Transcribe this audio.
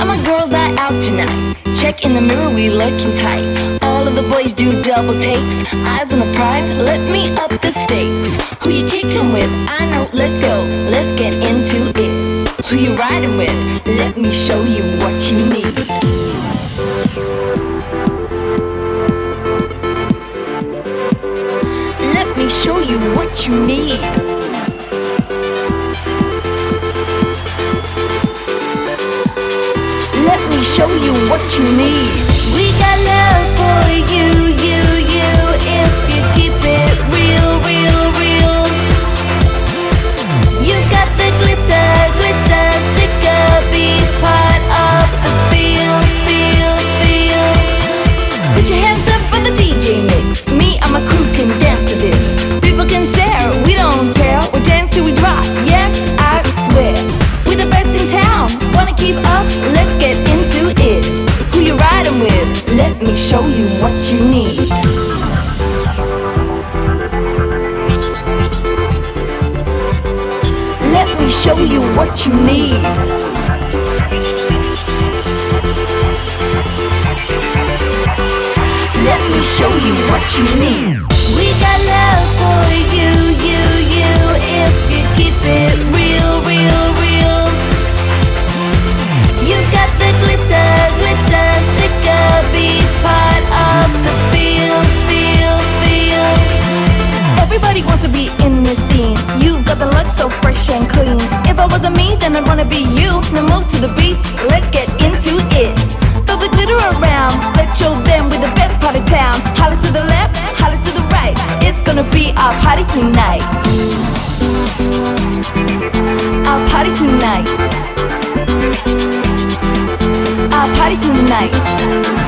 Are my girls are out tonight? Check in the mirror, we looking tight. All of the boys do double takes. Eyes on the prize, let me up the stakes. Who you kicking with? I know, let's go. Let's get into it. Who you riding with? Let me show you what you need. Let me show you what you need. Let me show you what you need. We got love for you, you, you. If you keep it real, real, real. You got the glitter, glitter, sticker. Be part of the feel, feel, feel. Put your hands up for the DJ mix. Me and my crew can dance to this. People can stare, we don't care. We'll dance till we drop, yes, I swear. We're the best in town, wanna keep up? Let's get into it. Who you riding with? Let me show you what you need. Let me show you what you need. Let me show you what you need. We got love for you, you, you. If you keep it real, real, real. You got the glitter, glitter, sticker. Be part of the feel, feel, feel. Everybody wants to be in this scene. You got the look so fresh and clean. If I wasn't me, then I'd wanna be you. Now move to the beats, let's get into it. Throw the glitter around, let your them with the best part of town. Holler to the left, holler to the right. It's gonna be our party tonight. Our party tonight. Our party tonight.